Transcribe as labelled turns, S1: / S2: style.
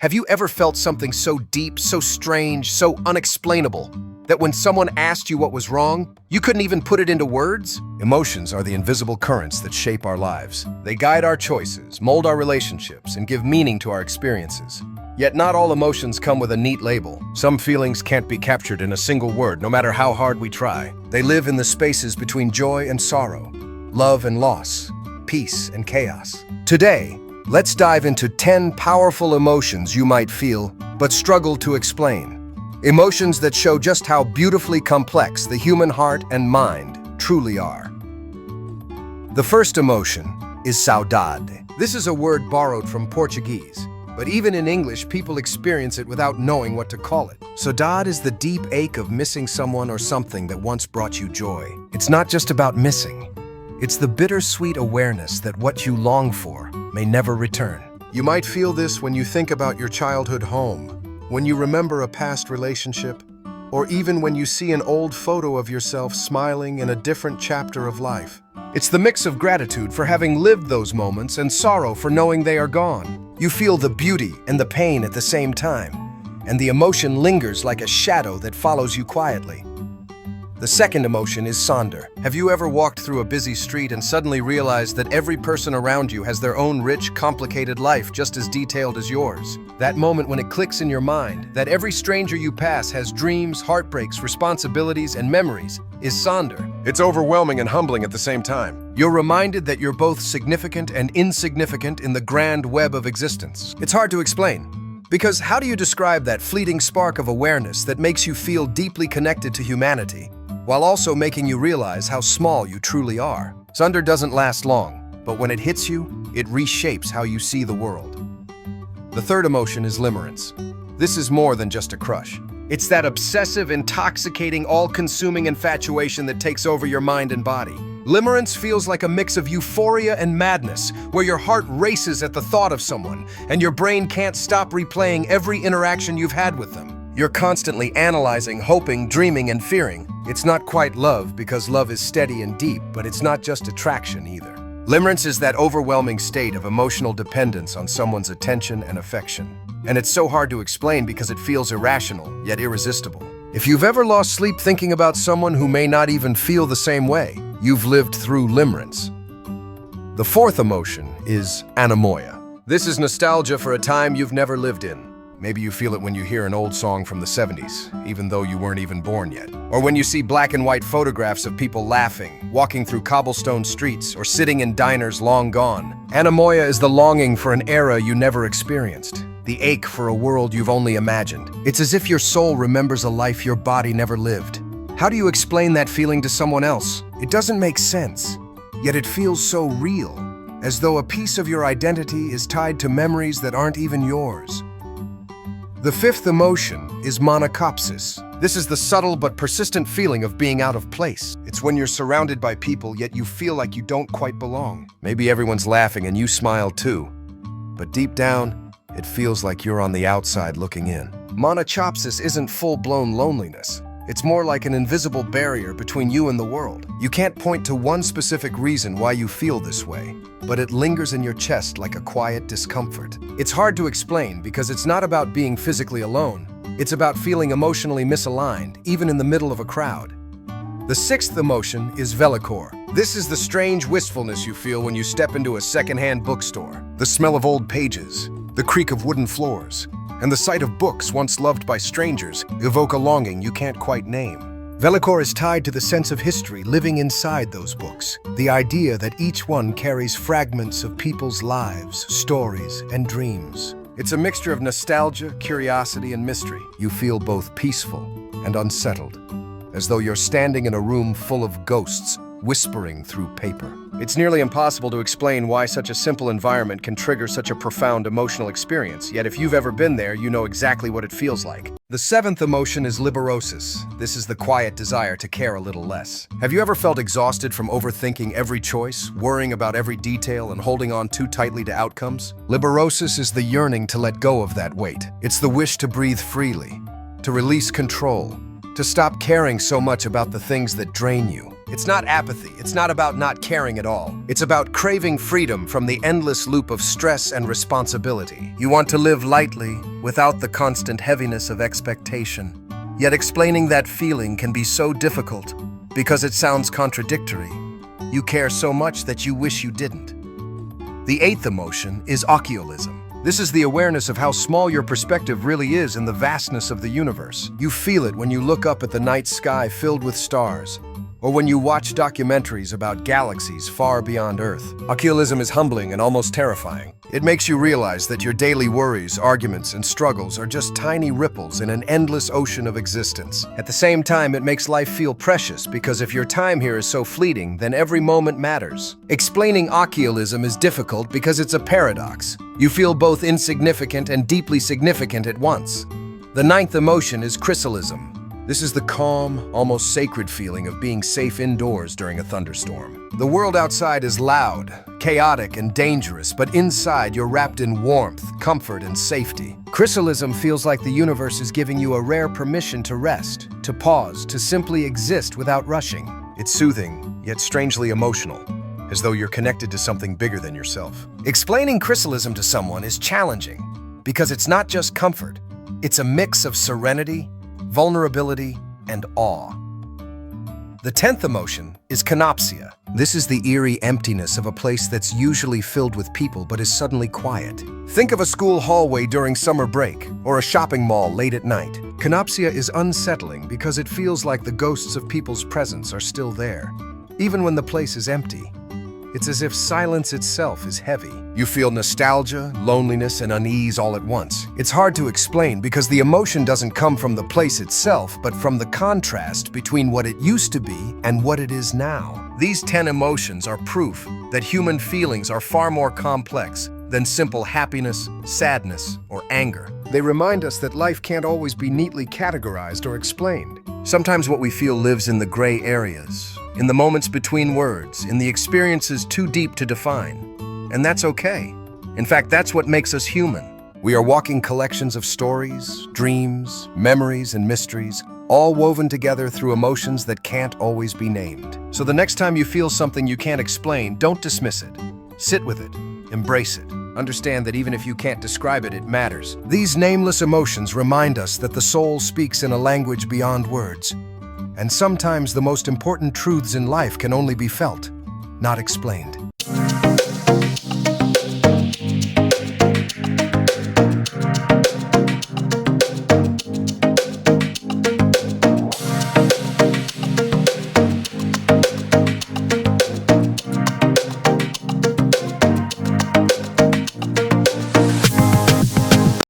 S1: Have you ever felt something so deep, so strange, so unexplainable, that when someone asked you what was wrong, you couldn't even put it into words? Emotions are the invisible currents that shape our lives. They guide our choices, mold our relationships, and give meaning to our experiences. Yet not all emotions come with a neat label. Some feelings can't be captured in a single word, no matter how hard we try. They live in the spaces between joy and sorrow, love and loss, peace and chaos. Today, let's dive into 10 powerful emotions you might feel, but struggle to explain. Emotions that show just how beautifully complex the human heart and mind truly are. The first emotion is saudade. This is a word borrowed from Portuguese, but even in English, people experience it without knowing what to call it. Saudade is the deep ache of missing someone or something that once brought you joy. It's not just about missing. It's the bittersweet awareness that what you long for may never return. You might feel this when you think about your childhood home, when you remember a past relationship, or even when you see an old photo of yourself smiling in a different chapter of life. It's the mix of gratitude for having lived those moments and sorrow for knowing they are gone. You feel the beauty and the pain at the same time, and the emotion lingers like a shadow that follows you quietly. The second emotion is sonder. Have you ever walked through a busy street and suddenly realized that every person around you has their own rich, complicated life just as detailed as yours? That moment when it clicks in your mind that every stranger you pass has dreams, heartbreaks, responsibilities, and memories is sonder. It's overwhelming and humbling at the same time. You're reminded that you're both significant and insignificant in the grand web of existence. It's hard to explain. Because how do you describe that fleeting spark of awareness that makes you feel deeply connected to humanity, while also making you realize how small you truly are? Sonder doesn't last long, but when it hits you, it reshapes how you see the world. The third emotion is limerence. This is more than just a crush. It's that obsessive, intoxicating, all-consuming infatuation that takes over your mind and body. Limerence feels like a mix of euphoria and madness, where your heart races at the thought of someone, and your brain can't stop replaying every interaction you've had with them. You're constantly analyzing, hoping, dreaming, and fearing. It's not quite love, because love is steady and deep, but it's not just attraction either. Limerence is that overwhelming state of emotional dependence on someone's attention and affection. And it's so hard to explain because it feels irrational, yet irresistible. If you've ever lost sleep thinking about someone who may not even feel the same way, you've lived through limerence. The fourth emotion is anemoia. This is nostalgia for a time you've never lived in. Maybe you feel it when you hear an old song from the 70s, even though you weren't even born yet. Or when you see black and white photographs of people laughing, walking through cobblestone streets, or sitting in diners long gone. Anemoia is the longing for an era you never experienced, the ache for a world you've only imagined. It's as if your soul remembers a life your body never lived. How do you explain that feeling to someone else? It doesn't make sense, yet it feels so real, as though a piece of your identity is tied to memories that aren't even yours. The fifth emotion is monachopsis. This is the subtle but persistent feeling of being out of place. It's when you're surrounded by people, yet you feel like you don't quite belong. Maybe everyone's laughing and you smile too, but deep down, it feels like you're on the outside looking in. Monachopsis isn't full-blown loneliness. It's more like an invisible barrier between you and the world. You can't point to one specific reason why you feel this way, but it lingers in your chest like a quiet discomfort. It's hard to explain because it's not about being physically alone. It's about feeling emotionally misaligned, even in the middle of a crowd. The sixth emotion is Vellichor. This is the strange wistfulness you feel when you step into a secondhand bookstore. The smell of old pages, the creak of wooden floors, and the sight of books once loved by strangers evoke a longing you can't quite name. Vellichor is tied to the sense of history living inside those books, the idea that each one carries fragments of people's lives, stories, and dreams. It's a mixture of nostalgia, curiosity, and mystery. You feel both peaceful and unsettled, as though you're standing in a room full of ghosts whispering through paper. It's nearly impossible to explain why such a simple environment can trigger such a profound emotional experience, yet if you've ever been there, you know exactly what it feels like. The seventh emotion is liberosis. This is the quiet desire to care a little less. Have you ever felt exhausted from overthinking every choice, worrying about every detail, and holding on too tightly to outcomes? Liberosis is the yearning to let go of that weight. It's the wish to breathe freely, to release control, to stop caring so much about the things that drain you. It's not apathy. It's not about not caring at all. It's about craving freedom from the endless loop of stress and responsibility. You want to live lightly, without the constant heaviness of expectation. Yet explaining that feeling can be so difficult because it sounds contradictory. You care so much that you wish you didn't. The eighth emotion is occultism. This is the awareness of how small your perspective really is in the vastness of the universe. You feel it when you look up at the night sky filled with stars, or when you watch documentaries about galaxies far beyond Earth. Occultism is humbling and almost terrifying. It makes you realize that your daily worries, arguments, and struggles are just tiny ripples in an endless ocean of existence. At the same time, it makes life feel precious because if your time here is so fleeting, then every moment matters. Explaining occultism is difficult because it's a paradox. You feel both insignificant and deeply significant at once. The ninth emotion is chrysalism. This is the calm, almost sacred feeling of being safe indoors during a thunderstorm. The world outside is loud, chaotic, and dangerous, but inside you're wrapped in warmth, comfort, and safety. Chrysalism feels like the universe is giving you a rare permission to rest, to pause, to simply exist without rushing. It's soothing, yet strangely emotional, as though you're connected to something bigger than yourself. Explaining chrysalism to someone is challenging, because it's not just comfort. It's a mix of serenity, vulnerability, and awe. The 10th emotion is canopsia. This is the eerie emptiness of a place that's usually filled with people but is suddenly quiet. Think of a school hallway during summer break or a shopping mall late at night. Canopsia is unsettling because it feels like the ghosts of people's presence are still there, even when the place is empty. It's as if silence itself is heavy. You feel nostalgia, loneliness, and unease all at once. It's hard to explain because the emotion doesn't come from the place itself, but from the contrast between what it used to be and what it is now. These 10 emotions are proof that human feelings are far more complex than simple happiness, sadness, or anger. They remind us that life can't always be neatly categorized or explained. Sometimes what we feel lives in the gray areas, in the moments between words, in the experiences too deep to define. And that's okay. In fact, that's what makes us human. We are walking collections of stories, dreams, memories, and mysteries, all woven together through emotions that can't always be named. So the next time you feel something you can't explain, don't dismiss it. Sit with it. Embrace it. Understand that even if you can't describe it, it matters. These nameless emotions remind us that the soul speaks in a language beyond words. And sometimes the most important truths in life can only be felt, not explained.